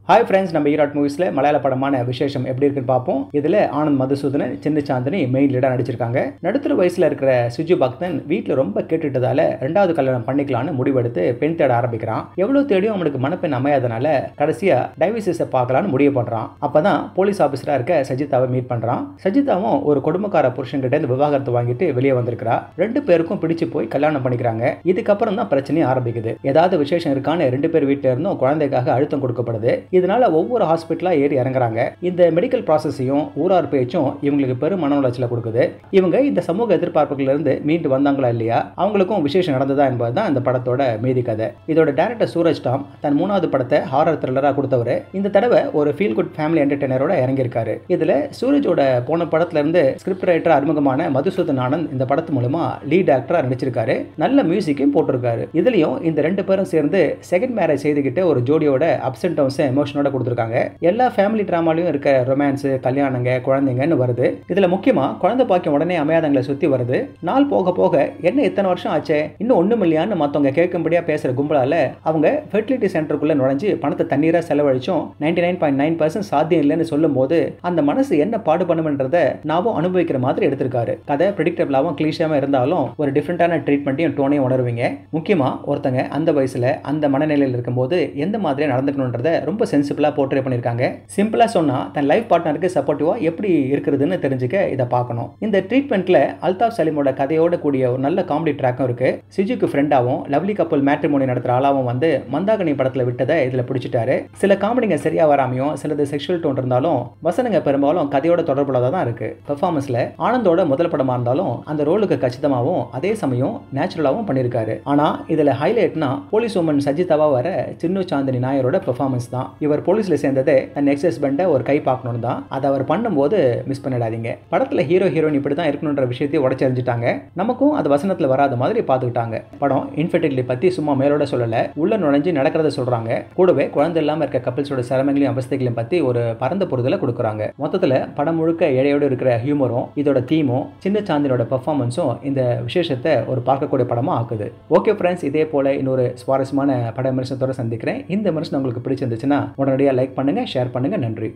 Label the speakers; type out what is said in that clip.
Speaker 1: Hi friends, நம்ம ஈராட் மூவிஸில் மலையாள படமான விசேஷம் எப்படி இருக்குன்னு பார்ப்போம். இதில் ஆனந்த் மதுசூதனன், சின்ன சாந்தினி மெயின் லீடாக நடிச்சிருக்காங்க. நடுத்தர வயசில் இருக்கிற சுஜி பக்தன் வீட்டில் ரொம்ப கேட்டுட்டதால ரெண்டாவது கல்யாணம் பண்ணிக்கலான்னு முடிவெடுத்து பெண் தேட ஆரம்பிக்கிறான். எவ்வளோ தேடியும் அவனுக்கு மனப்பெண் அமையாதனால கடைசியாக டைவர்ஸை பார்க்கலான்னு முடிவு பண்ணுறான். அப்போ தான் போலீஸ் ஆஃபீஸராக இருக்க சஜிதாவை மீட் பண்ணுறான். சஜிதாவும் ஒரு குடும்பக்கார புருஷன்கிட்ட இருந்து விவாகரத்து வாங்கிட்டு வெளியே வந்திருக்கிறா. ரெண்டு பேருக்கும் பிடிச்சு போய் கல்யாணம் பண்ணிக்கிறாங்க. இதுக்கப்புறம் தான் பிரச்சனையும் ஆரம்பிக்குது. ஏதாவது விசேஷம் இருக்கான்னு ரெண்டு பேர் வீட்டில் இருந்தும் குழந்தைக்காக அழுத்தம் கொடுக்கப்படுது. இதனால ஒவ்வொரு ஹாஸ்பிட்டலா ஏறி இறங்குறாங்க. இந்த மெடிக்கல் ப்ராசஸையும் ஊரார் பேச்சும் இவங்களுக்கு பெரும் மன உளைச்சலை கொடுக்குது. இவங்க இந்த சமூக எதிர்பார்ப்புகள் இருந்து மீண்டு வந்தாங்களா இல்லையா, அவங்களுக்கும் விசேஷம் நடந்ததா என்பதுதான் இந்த படத்தோட மீதி கதை. இதோட டைரக்டர் சூரஜ் டாம் தன் மூணாவது படத்தை ஹாரர் த்ரில்லரா கொடுத்தவர். இந்த தடவை ஒரு ஃபீல் குட் ஃபேமிலி என்டர்டெய்னரோட இறங்கியிருக்காரு. இதுல சூரஜோட போன படத்துல இருந்து ஸ்கிரிப்ட் ரைட்டர் அறிமுகமான மதுசூதன் ஆனந்த் இந்த படத்து மூலமா லீட் ஆக்டரா நடிச்சிருக்காரு. நல்ல மியூசிக்கும் போட்டிருக்காரு. இதுலயும் இந்த ரெண்டு பேரும் சேர்ந்து செகண்ட் மேரேஜ் செய்துகிட்டு ஒரு ஜோடியோட அப்ஸ் அண்ட் டவுன்ஸ் எமோஷனோட கொடுத்திருக்காங்க. எல்லா ஃபேமிலி டிராமாலையும் இருக்க ரொமான்ஸ், கல்யாணங்க, குழந்தைங்கன்னு வருது. இதுல முக்கியமா குழந்தை பாக்கியம் உடனே அமையாதங்களை சுத்தி வருது. நாள் போக போக என்ன இத்தனை வருஷம் ஆச்சே, இன்னும் ஒண்ணும் இல்லையான்னு மத்தவங்க கேட்கும்படியா பேசுற கும்பலால அவங்க ஃபெர்டிலிட்டி சென்டருக்குள்ள நுழைஞ்சு பணத்தை தண்ணீரா செலவழிச்சும் 99.9% சாத்தியம் இல்லைன்னு சொல்லும் போது அந்த மனசு என்ன பாடு பண்ணும்ன்றத நாமும் அனுபவிக்கிற மாதிரி எடுத்திருக்காரு. கதை பிரெடிக்டபிளாவும் கிளீஷியாவும் இருந்தாலும் ஒரு டிஃப்ரெண்டான ட்ரீட்மெண்ட்டையும் டோனையும் உணர்வீங்க. முக்கியமா ஒருத்தங்க அந்த வயசுல அந்த மனநிலையில் இருக்கும்போது எந்த மாதிரியா நடந்துக்கணுன்றத ரொம்ப சென்சிபிளா போர்ட்ரே பண்ணிருக்காங்க. சிம்பிளா சொன்னா தன் லைஃப் பார்ட்னருக்கு சப்போர்ட்டிவா எப்படி இருக்குதுன்னு தெரிஞ்சுக்க இதை பார்க்கணும். இந்த ட்ரீட்மெண்ட்ல அல்தாஃப் சலீமோட கதையோட கூடிய ஒரு நல்ல காமெடி ட்ராக்கும் இருக்கு. சிஜுக்கு ஃப்ரெண்டாவும் லவ்லி கப்பல் மேட்ரிமோனி நடத்துற ஆளாவும் வந்து மந்தாகினி படத்துல விட்டதை இதுல பிடிச்சிட்டாரு. சில காமெடிங்க சரியா வராமையும் சிலது செக்ஷுவல் டோன் இருந்தாலும் வசனங்க பெரும்பாலும் கதையோட தொடர்புள்ளதா தான் இருக்கு. பெர்ஃபார்மன்ஸ்ல ஆனந்தோட முதல் படமா இருந்தாலும் அந்த ரோலுக்கு கச்சிதமாவும் அதே சமயம் நேச்சுரலாவும் பண்ணிருக்காரு. ஆனா இதுல ஹைலைட்னா போலீஸ் உமன் சஜிதாவா வர சின்ன சாந்தினி நாயரோட பெர்ஃபார்மன்ஸ் தான். இவர் போலீஸ்ல சேர்ந்ததே தன் எக்ஸ் ஹஸ்பண்டை ஒரு கை பார்க்கணும் தான். அதை அவர் பண்ணும்போது மிஸ் பண்ணிடாதீங்க. படத்துல ஹீரோ ஹீரோயின் இப்படி தான் இருக்கணுன்ற விஷயத்தை உடைச்சறிஞ்சிட்டாங்க. நமக்கும் அது வசனத்துல வராத மாதிரி பார்த்துக்கிட்டாங்க. படம் இன்ஃபெர்டிலிட்டி பத்தி சும்மா மேலோட சொல்லல, உள்ள நுழைஞ்சு நடக்கிறத சொல்றாங்க. கூடவே குழந்தை இல்லாம இருக்க கப்பிள்ஸோட சிரமங்களையும் அவஸ்தைகளையும் பத்தி ஒரு பரந்த புரிதலை கொடுக்குறாங்க. மொத்தத்துல படம் முழுக்க இழையோடு இருக்கிற ஹியூமரும் இதோட தீமும் சின்ன சாந்தினோட பெர்ஃபார்மன்ஸும் இந்த விசேஷத்தை ஒரு பார்க்கக்கூடிய படமா ஆக்குது. ஓகே ஃப்ரெண்ட்ஸ், இதே போல இன்னொரு சுவாரஸ்யமான பட விமர்சனத்தோட சந்திக்கிறேன். இந்த விமர்சனம் உங்களுக்கு பிடிச்சிருந்துச்சுன்னா உடனடியாக லைக் பண்ணுங்க, ஷேர் பண்ணுங்க. நன்றி.